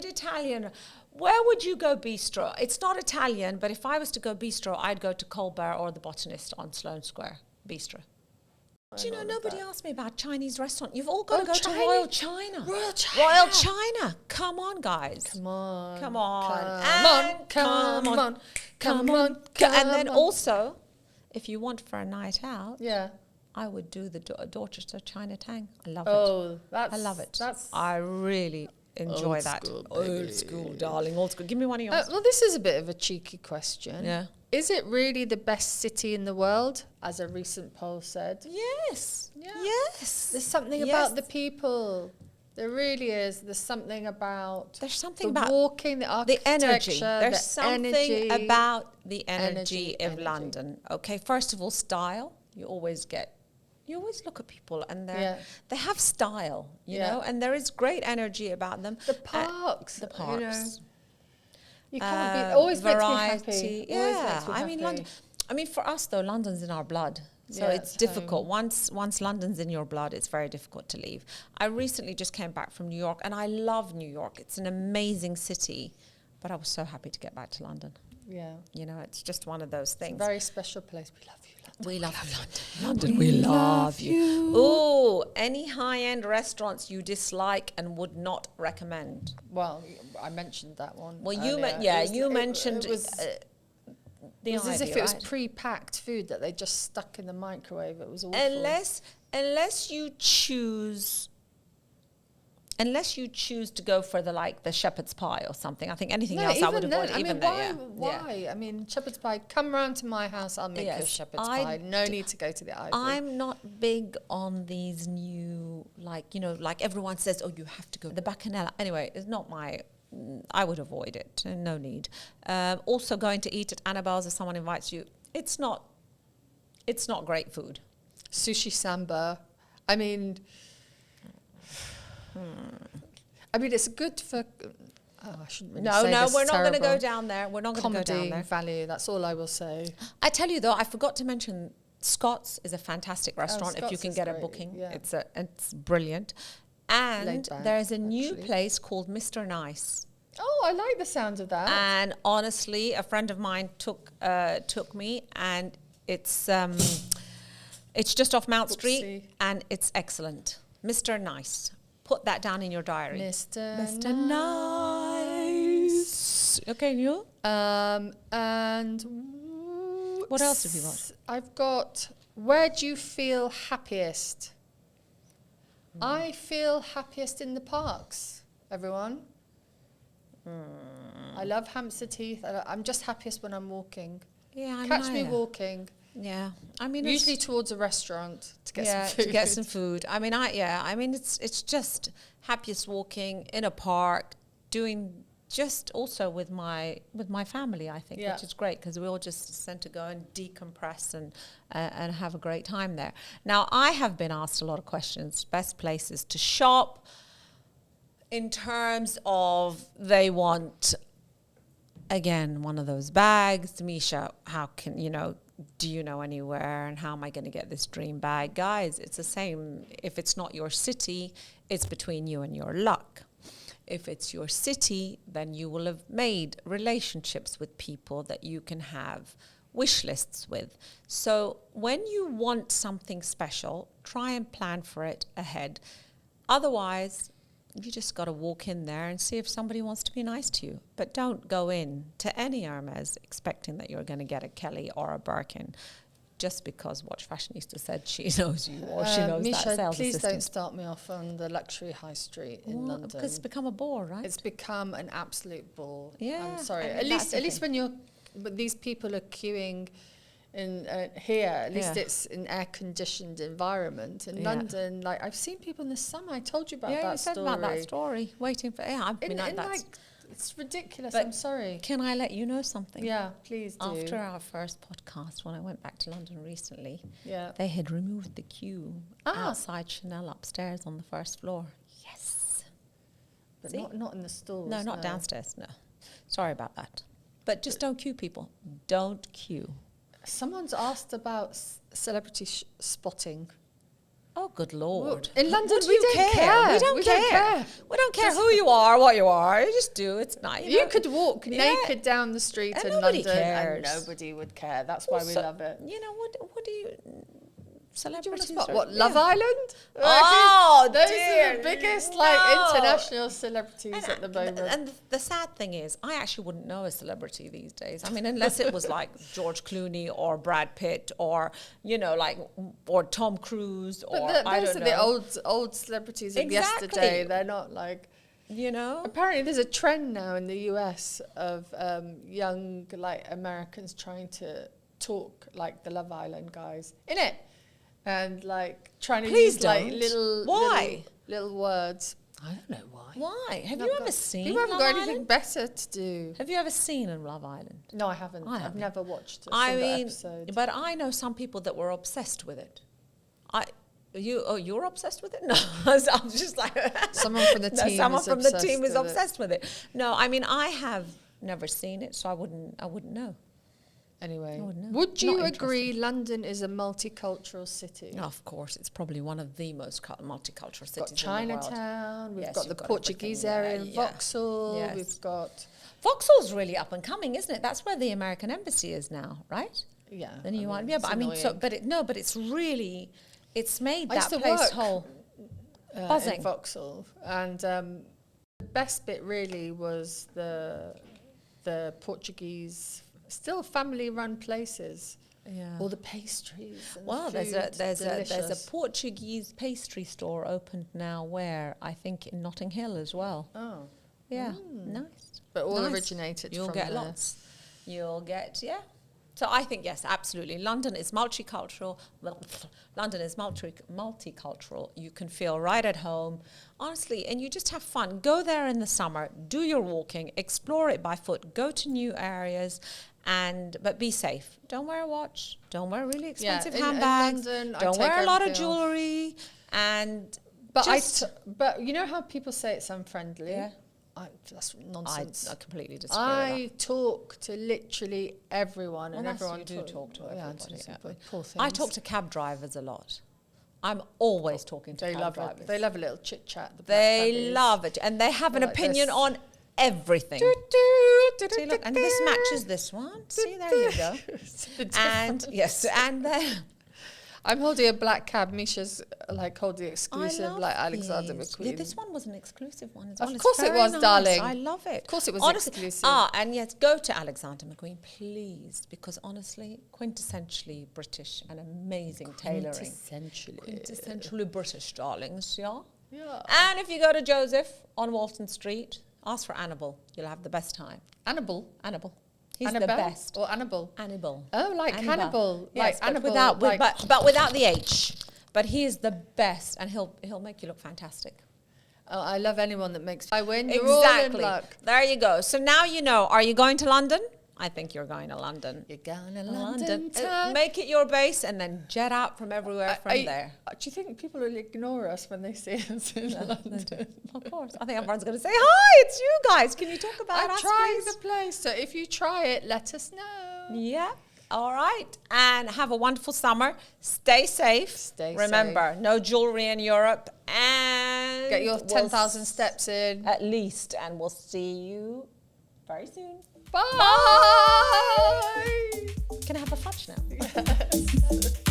Italian. Where would you go bistro? It's not Italian, but if I was to go bistro, I'd go to Colbert or the Botanist on Sloane Square bistro. Do you know, nobody asked me about Chinese restaurant. You've all got to go to Royal China. Royal China. Royal China. Come on, guys. Come on. Come on. Come on. And then also, if you want for a night out, Yeah. I would do the Dorchester Chinatown. I love it. Oh, I love it. That's I really enjoy Old that. school, Old baby. school, darling. Old school. Give me one of yours. well, this is a bit of a cheeky question. Yeah. Is it really the best city in the world, as a recent poll said? Yes. Yeah. Yes. There's something Yes. about the people. There really is. There's something about There's something the about walking, the the architecture, energy. There's the something energy. about the energy of energy. London. Okay, first of all, style. You always look at people and they have style, you know, and there is great energy about them. The parks. The parks. You can't be. Always variety. makes me happy. Yeah, Always makes me I mean, happy. London. I mean, for us though, London's in our blood, so Yeah, it's it's difficult. Once London's in your blood, it's very difficult to leave. I recently just came back from New York, and I love New York. It's an amazing city, but I was so happy to get back to London. Yeah. You know, it's just one of those things. Very special place. We love you, London. We love you, London. London, we love you. Ooh, any high-end restaurants you dislike and would not recommend? Well, I mentioned that one. Well, earlier. you mentioned It was, the it was as idea, if it was right? pre-packed food that they just stuck in the microwave. It was awful. Unless you choose to go for the shepherd's pie or something. I think anything else I would avoid. I even mean, there, why? yeah. I mean, shepherd's pie. Come round to my house. I'll make you a Yes, shepherd's I pie. No need to go to the Ivory. I'm not big on these new, like everyone says, oh, you have to go. The Bacchanal. Anyway, it's not my... I would avoid it. No need. Also, going to eat at Annabelle's if someone invites you, it's not great food. Sushi Samba. I mean, it's good for. Oh, I shouldn't really say this. We're not going to go terrible down there. We're not going to go down comedy there. value. That's all I will say. I tell you though, I forgot to mention Scott's is a fantastic restaurant if you Scott's can is get a great, booking. yeah. It's brilliant. And laid back, there's a new actually. place called Mr. Nice. Oh, I like the sound of that. And honestly, a friend of mine took me, and it's just off Mount Street, Whoopsie. and it's excellent. Mr. Nice. Put that down in your diary. Mr. Nice. Okay, you? And What else have you got? I've got, where do you feel happiest? I feel happiest in the parks, everyone. I love Hampstead Heath. I'm just happiest when I'm walking. Yeah, I Catch know. me walking. Yeah, I mean, Usually towards a restaurant to get some food. to get some food. I mean, it's just happiest walking in a park, doing just also with my family. I think, Yeah. which is great because we all just tend to go and decompress and have a great time there. Now, I have been asked a lot of questions. Best places to shop. In terms of they want, again, one of those bags. Misha, how can, do you know anywhere, and how am I going to get this dream bag? Guys, it's the same. If it's not your city, it's between you and your luck. If it's your city, then you will have made relationships with people that you can have wish lists with. So when you want something special, try and plan for it ahead. Otherwise, you just got to walk in there and see if somebody wants to be nice to you. But don't go in to any Hermes expecting that you're going to get a Kelly or a Birkin just because Watch Fashionista said she knows you or she knows Misha, that sales please assistant. don't start me off on the luxury high street in London. Because it's become a bore, right? It's become an absolute bore. Yeah, I'm sorry. I mean, At that's least the when but these people are queuing in here. At least Yeah. it's an air-conditioned environment. In London, like I've seen people in the summer. I told you about yeah, that you said story. about that story. Waiting for that's. It's ridiculous. But I'm sorry. Can I let you know something? Yeah, please do. After our first podcast, when I went back to London recently, Yeah. they had removed the queue outside Chanel upstairs on the first floor. Yes. But See? not in the stores. No, not downstairs. No. Sorry about that. But just don't queue, people. Don't queue. Someone's asked about celebrity spotting. Oh, good Lord. In London, What do we you don't care. We don't We care. don't care. We don't care who you are, what you are. You just do. It's nice. You could walk Yeah. naked down the street And in nobody London cares. and nobody would care. That's why we Also, love it. You know, what do you... Do you want Celebrities to spot are- what? yeah. Love Island? Oh, Those dear, are the biggest no. international celebrities at the moment. And the sad thing is, I actually wouldn't know a celebrity these days. I mean, unless it was like George Clooney or Brad Pitt or, or Tom Cruise or But I those don't are know. the old celebrities of Exactly. yesterday. They're not like... Apparently, there's a trend now in the US of young Americans trying to talk like the Love Island guys in it, and trying to Please use don't. little words. I don't know why. Why? Have Not you got- ever seen People haven't Love got anything Island? better to do. Have you ever seen Love Island? No, I haven't. I I've haven't. never watched a I single mean, episode. but I know some people that were obsessed with it. You're obsessed with it? No, I'm just like Someone from the team. someone is from the obsessed team is with it. obsessed with it. No, I mean I have never seen it, so I wouldn't know. Anyway, I wouldn't know. would you Not agree London is a multicultural city? Of course, it's probably one of the most multicultural We've got cities in the world. Chinatown, we've Yes, got the you've got Portuguese everything, area in yeah. Vauxhall, Yes. we've got... Vauxhall's really up and coming, isn't it? That's where the American embassy is now, right? Yeah. The new one. it's Yeah, but I mean, annoying. but it's really, it's made I that used to place work, whole. in buzzing. Vauxhall, and the best bit really was the Portuguese, still family-run places. Yeah. All the pastries. And Well, the there's delicious. a Portuguese pastry store opened now where I think in Notting Hill as well. Oh, Yeah, nice. but all Nice. originated You'll from get there. lots. You'll get So I think yes, absolutely. London is multicultural. Well, London is multicultural. You can feel right at home, honestly, and you just have fun. Go there in the summer. Do your walking. Explore it by foot. Go to new areas. But be safe. Don't wear a watch. Don't wear really expensive in handbags. London, I don't take wear a lot of everything off. jewelry. And But just, you know how people say it's unfriendly? Yeah. That's I nonsense. completely disagree with that. I talk to literally everyone, Well, and that's- everyone you do talk to yeah, everybody, it's yeah. poor things. I talk to cab drivers a lot. I'm always talking to They cab love drivers. it. They love a little chit chat. They love it, and they have an opinion this. on everything. See, look, and this matches this one. See, there you go. And yes, and then I'm holding a black cab. Misha's like holding exclusive, like Alexander these. McQueen. Yeah, this one was an exclusive one as well. Of It's course it very was, nice. darling. I love it. Of course it was exclusive. And yes, go to Alexander McQueen, please, because honestly, quintessentially British and amazing tailoring. Quintessentially British, darlings, yeah? Yeah. And if you go to Joseph on Walton Street, ask for Annabelle. You'll have the best time. Annabelle. He's Annabelle the best. or Annabelle? Annabelle. Oh, like Hannibal. Yes, like but Annabelle. without, like but without the H. But he is the best, and he'll make you look fantastic. oh, I love anyone that makes I win. You're all in luck. There you go. So now you know. Are you going to London? I think you're going to London. You're going to London. Make it your base, and then jet out from everywhere from there. Do you think people will ignore us when they see us in London? Of course. I think everyone's going to say, "Hi, it's you guys. Can you talk about I'm us, trying please?" the place. So if you try it, let us know. Yeah. All right. And have a wonderful summer. Stay safe. Remember, no jewelry in Europe. And Get your 10,000 steps in. At least. And we'll see you very soon. Bye. Can I have a fudge now? Yes.